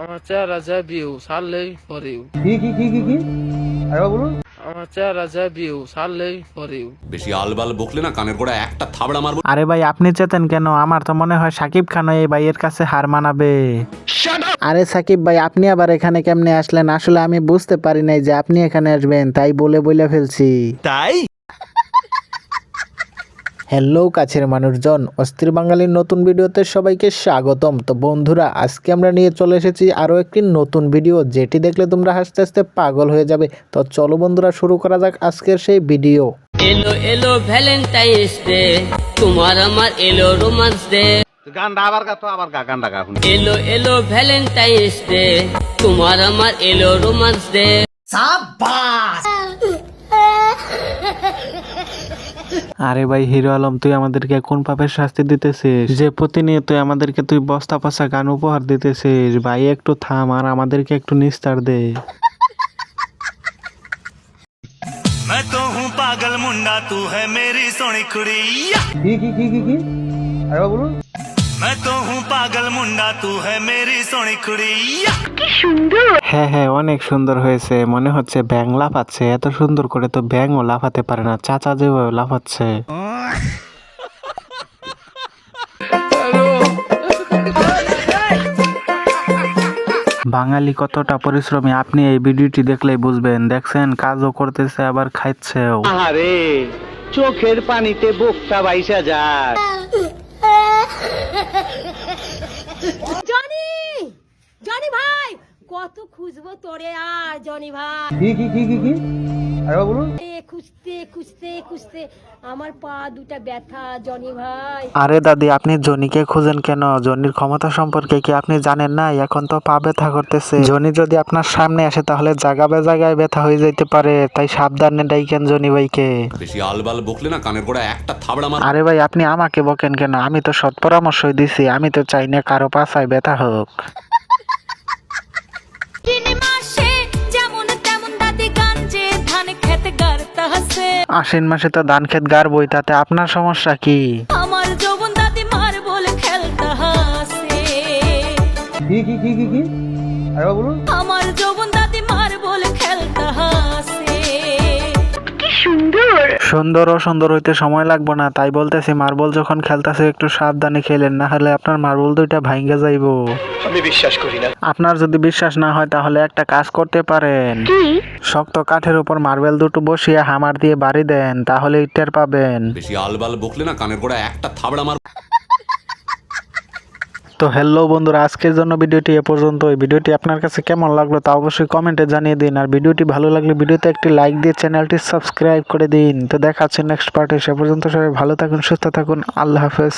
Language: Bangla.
আমার চেহারা যা ভিউ ছাড়লেই ফরিউ। কি আরে বলুন। আমার চেহারা যা ভিউ ছাড়লেই ফরিউ। বেশি আলবাল বকলে না কানের গোড়া একটা থাবড়া মারবো। আরে ভাই আপনি চেতেন কেন? আমার তো মনে হয় সাকিব খান এই ভাইয়ের কাছে হার মানাবে। আরে সাকিব ভাই, আপনি আবার এখানে কেমনে আসলেন? আসলে আমি বুঝতে পারি নাই যে আপনি এখানে আসবেন, তাই বলে ফেলছি। তাই হ্যালো কাছের মানুষজন, অস্থির বাঙালির নতুন ভিডিওতে সবাইকে স্বাগতম। তো বন্ধুরা, আজকে আমরা নিয়ে চলে এসেছি আরও একটি নতুন ভিডিও, যেটি দেখলে তোমরা হাসতে হাসতে পাগল হয়ে যাবে। তো চলো বন্ধুরা, শুরু করা যাক আজকের সেই ভিডিও। এলো এলো ভ্যালেন্টাইন্স ডে, তোমার আমার এলো রোমান্স ডে। গানটা আবার গা তো আবার গা গানটা গা। এলো এলো ভ্যালেন্টাইন্স ডে, তোমার আমার এলো রোমান্স ডে। আরে ভাই হিরো আলম, তুই আমাদেরকে কোন পাপের শাস্তি দিতেছিস যে প্রতিনিয়ত আমাদেরকে তুই বস্তা পচা গান উপহার দিতেছিস? ভাই একটু থাম আর আমাদেরকে একটু নিস্তার দে। मैं तो हूँ पागल मुंडा, तू है मेरी सोनी कुड़ी। কি আরে বলুন। मैं तो हूँ पागल मुंडा, तू है मेरी सोनी कुड़ी। হ্যাঁ হ্যাঁ, অনেক সুন্দর হয়েছে। মনে হচ্ছে ব্যাং লাফাচ্ছে। এত সুন্দর করে তো ব্যাংও লাফাতে পারে না, চাচা যেভাবে লাফাচ্ছে। বাঙালি কতটা পরিশ্রমী আপনি এই ভিডিওটি দেখলেই বুঝবেন। দেখছেন, কাজও করতেছে আবার খাইছেও। আরে চোখের পানিতে বোকটা বাইসা যায়। জনি জনি ভাই, কত খুঁজবো তোরে আর জনি ভাই। কি আরে বলুন। খুঁজতে খুঁজতে খুঁজতে আমার পা দুটা ব্যথা জনি ভাই। আরে দাদি, আপনি জনিকে খুঁজেন কেন? জনির ক্ষমতা সম্পর্কে কি আপনি জানেন না? এখন তো পা ব্যথা করতেছে। জনি যদি আপনার সামনে আসে তাহলে জায়গায় ব্যথা হয়ে যেতে পারে, তাই সাবধানে ডাইকেন জনি ভাইকে। বেশি আলবাল বকলে না কানের গোড়া একটা থাবড়া মারবো। আরে ভাই, আপনি আমাকে বকেন কেন? আমি তো সৎ পরামর্শই দিছি। আমি তো চাই না কারো পাছায় ব্যথা হোক। আশ্বিন মাসে তো ধান ক্ষেত গাড়বই, তাতে আপনার সমস্যা কি? আমার যৌবন দাদি মার বলে খেলতে হাসে। কি আরে বলুন। আমার যৌবন দাদি মার বলে খেলতে হাসে। সুন্দর হইতে সময় লাগবে না, তাই বলতেছি মার্বল যখন খেলতেছে একটু সাবধানে খেলেন, না হলে আপনার মার্বল দুইটা ভাঙ্গে যাইবো। আমি বিশ্বাস করি না। আপনার যদি বিশ্বাস না হয় তাহলে একটা কাজ করতে পারেন। শক্ত কাঠের উপর মার্বেল দুটো বসিয়ে হামার দিয়ে বাড়ি দেন, তাহলে টের পাবেন। বেশি আলবাল বকলে না কানের গোড়া একটা থাবড়া মারবো। তো হ্যালো বন্ধুরা, আজকের জন্য ভিডিওটি এ পর্যন্ত। এই ভিডিওটি আপনার কাছে কেমন লাগলো তা অবশ্যই কমেন্টে জানিয়ে দিন। আর ভিডিওটি ভালো লাগলে ভিডিওতে একটি লাইক দিয়ে চ্যানেলটি সাবস্ক্রাইব করে দিন। তো দেখা হচ্ছে নেক্সট পার্টে। সে পর্যন্ত সবাই ভালো থাকুন, সুস্থ থাকুন। আল্লাহ হাফেজ।